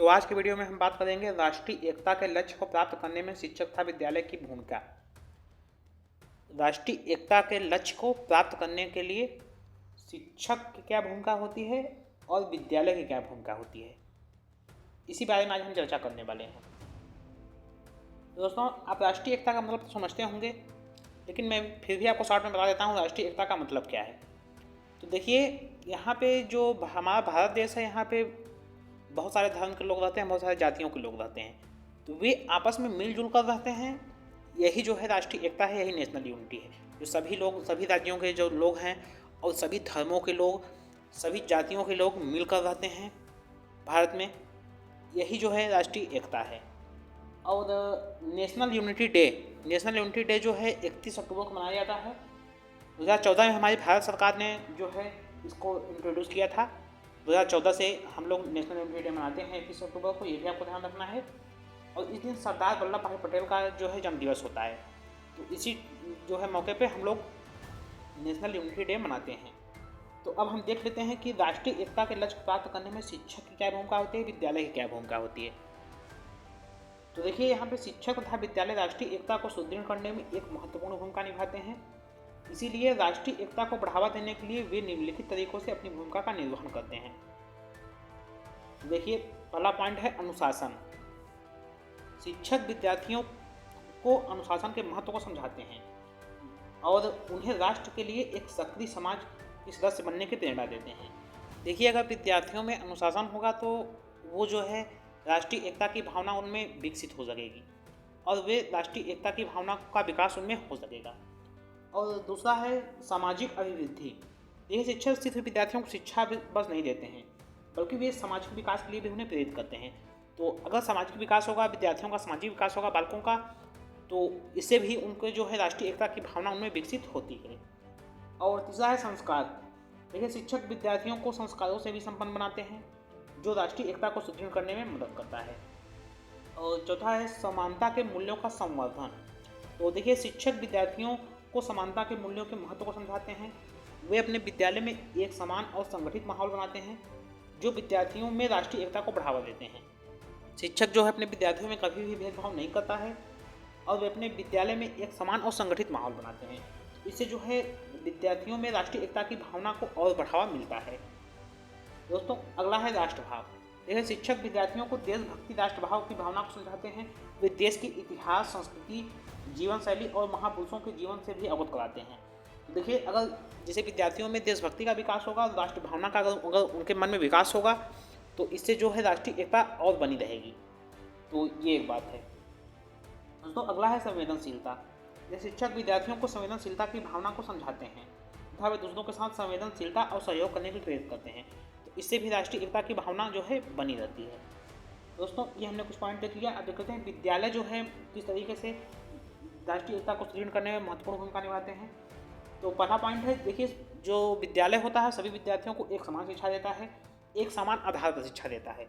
तो आज के वीडियो में हम बात करेंगे राष्ट्रीय एकता के लक्ष्य को प्राप्त करने में शिक्षक तथा विद्यालय की भूमिका। राष्ट्रीय एकता के लक्ष्य को प्राप्त करने के लिए शिक्षक की क्या भूमिका होती है और विद्यालय की क्या भूमिका होती है, इसी बारे में आज हम चर्चा करने वाले हैं। दोस्तों, आप राष्ट्रीय एकता का मतलब तो समझते होंगे, लेकिन मैं फिर भी आपको शॉर्ट में बता देता हूँ राष्ट्रीय एकता का मतलब क्या है। तो देखिए, यहाँ पे जो हमारा भारत देश है, यहाँ पे बहुत सारे धर्म के लोग रहते हैं, बहुत सारे जातियों के लोग रहते हैं, तो वे आपस में मिलजुल कर रहते हैं। यही जो है राष्ट्रीय एकता है, यही नेशनल यूनिटी है। जो सभी लोग, सभी राज्यों के जो लोग हैं और सभी धर्मों के लोग, सभी जातियों के लोग मिलकर रहते हैं भारत में, यही जो है राष्ट्रीय एकता है। और नेशनल यूनिटी डे जो है 31 अक्टूबर को मनाया जाता है। 2014 में हमारी भारत सरकार ने जो है इसको इंट्रोड्यूस किया था। 2014 से हम लोग नेशनल यूनिटी डे मनाते हैं 31 अक्टूबर को, ये भी आपको ध्यान रखना है। और इस दिन सरदार वल्लभ भाई पटेल का जो है जन्मदिवस होता है, तो इसी जो है मौके पे हम लोग नेशनल यूनिटी डे मनाते हैं। तो अब हम देख लेते हैं कि राष्ट्रीय एकता के लक्ष्य प्राप्त करने में शिक्षक की क्या भूमिका होती है, विद्यालय की क्या भूमिका होती है। तो देखिए, यहाँ पे शिक्षक तथा विद्यालय राष्ट्रीय एकता को सुदृढ़ करने में एक महत्वपूर्ण भूमिका निभाते हैं। इसीलिए राष्ट्रीय एकता को बढ़ावा देने के लिए वे निम्नलिखित तरीकों से अपनी भूमिका का निर्वहन करते हैं। देखिए, पहला पॉइंट है अनुशासन। शिक्षक विद्यार्थियों को अनुशासन के महत्व को समझाते हैं और उन्हें राष्ट्र के लिए एक सक्रिय समाज के सदस्य बनने की प्रेरणा देते हैं। देखिए, अगर विद्यार्थियों में अनुशासन होगा तो वो जो है राष्ट्रीय एकता की भावना उनमें विकसित हो सकेगी और वे राष्ट्रीय एकता की भावना का विकास उनमें हो सकेगा। और दूसरा है सामाजिक अभिवृद्धि। ये शिक्षक सिर्फ विद्यार्थियों को शिक्षा बस नहीं देते हैं, बल्कि वे सामाजिक विकास के लिए भी उन्हें प्रेरित करते हैं। तो अगर सामाजिक विकास होगा, विद्यार्थियों का सामाजिक विकास होगा, बालकों का, तो इससे भी उनके जो है राष्ट्रीय एकता की भावना उनमें विकसित होती है। और तीसरा है संस्कार। देखिए, शिक्षक विद्यार्थियों को संस्कारों से भी संपन्न बनाते हैं, जो राष्ट्रीय एकता को सुदृढ़ करने में मदद करता है। और चौथा है समानता के मूल्यों का संवर्धन। तो देखिए, शिक्षक विद्यार्थियों को समानता के मूल्यों के महत्व को समझाते हैं। वे अपने विद्यालय में एक समान और संगठित माहौल बनाते हैं, जो विद्यार्थियों में राष्ट्रीय एकता को बढ़ावा देते हैं। शिक्षक जो है अपने विद्यार्थियों में कभी भी भेदभाव नहीं करता है और वे अपने विद्यालय में एक समान और संगठित माहौल बनाते हैं। इससे जो है विद्यार्थियों में राष्ट्रीय एकता की भावना को और बढ़ावा मिलता है। दोस्तों, अगला है राष्ट्रभाव। देखिए, शिक्षक विद्यार्थियों को देशभक्ति, राष्ट्रभाव की भावना को समझाते हैं। वे देश के इतिहास, संस्कृति, जीवन शैली और महापुरुषों के जीवन से भी अवगत कराते हैं। देखिए, अगर जैसे विद्यार्थियों में देशभक्ति का विकास होगा, राष्ट्र भावना का अगर उनके मन में विकास होगा, तो इससे जो है राष्ट्रीय एकता और बनी रहेगी। तो ये एक बात है। दोस्तों, अगला है संवेदनशीलता। ये शिक्षक विद्यार्थियों को संवेदनशीलता की भावना को समझाते हैं तथा वे दूसरों के साथ संवेदनशीलता और सहयोग करने की प्रेरित करते हैं। तो इससे भी राष्ट्रीय एकता की भावना जो है बनी रहती है। दोस्तों, ये हमने कुछ पॉइंट देख लिया। अब देखते हैं विद्यालय जो है किस तरीके से राष्ट्रीय एकता को सुदृढ़ करने में महत्वपूर्ण भूमिका निभाते हैं। तो पहला पॉइंट है, देखिए, जो विद्यालय होता है सभी विद्यार्थियों को एक समान शिक्षा देता है, एक समान आधार पर शिक्षा देता है।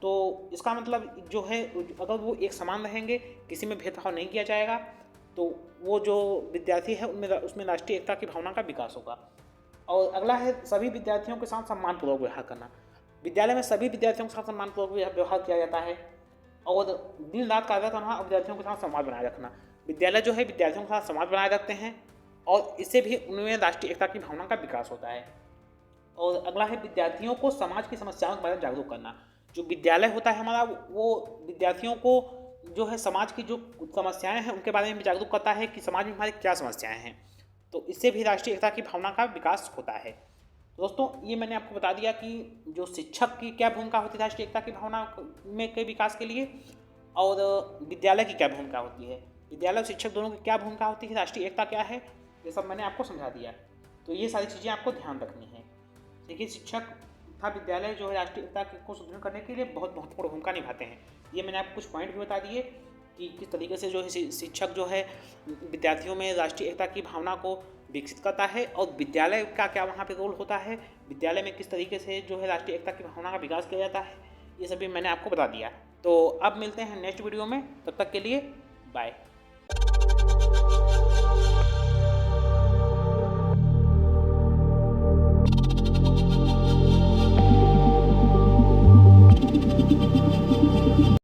तो इसका मतलब जो है, अगर वो एक समान रहेंगे, किसी में भेदभाव नहीं किया जाएगा, तो वो जो विद्यार्थी है उसमें राष्ट्रीय एकता की भावना का विकास होगा। और अगला है सभी विद्यार्थियों के साथ सम्मानपूर्वक व्यवहार करना। विद्यालय में सभी विद्यार्थियों के साथ सम्मानपूर्वक व्यवहार किया जाता है और दिन रात कार्य करना और विद्यार्थियों के साथ संवाद बनाए रखना। विद्यालय जो है विद्यार्थियों के साथ संवाद बनाए रखते हैं और इससे भी उनमें राष्ट्रीय एकता की भावना का विकास होता है। और अगला है विद्यार्थियों को समाज की समस्याओं के बारे में जागरूक करना। जो विद्यालय होता है हमारा, वो विद्यार्थियों को जो है समाज की जो समस्याएं हैं उनके बारे में भी जागरूक करता है कि समाज में हमारी क्या समस्याएं हैं। तो इससे भी राष्ट्रीय एकता की भावना का विकास होता है। दोस्तों, ये मैंने आपको बता दिया कि जो शिक्षक की क्या भूमिका होती है राष्ट्रीय एकता की भावना में के विकास के लिए, और विद्यालय की क्या भूमिका होती है, विद्यालय और शिक्षक दोनों की क्या भूमिका होती है, राष्ट्रीय एकता क्या है, ये सब मैंने आपको समझा दिया। तो ये सारी चीज़ें आपको ध्यान रखनी है। देखिए, शिक्षक तथा विद्यालय जो है राष्ट्रीय एकता को सुदृढ़ करने के लिए बहुत महत्वपूर्ण भूमिका निभाते हैं। ये मैंने आपको कुछ पॉइंट भी बता दिए कि किस तरीके से जो है शिक्षक जो है विद्यार्थियों में राष्ट्रीय एकता की भावना को विकसित करता है और विद्यालय का क्या वहाँ पे रोल होता है, विद्यालय में किस तरीके से जो है राष्ट्रीय एकता की भावना का विकास किया जाता है, ये सभी मैंने आपको बता दिया। तो अब मिलते हैं नेक्स्ट वीडियो में, तब तक के लिए बाय।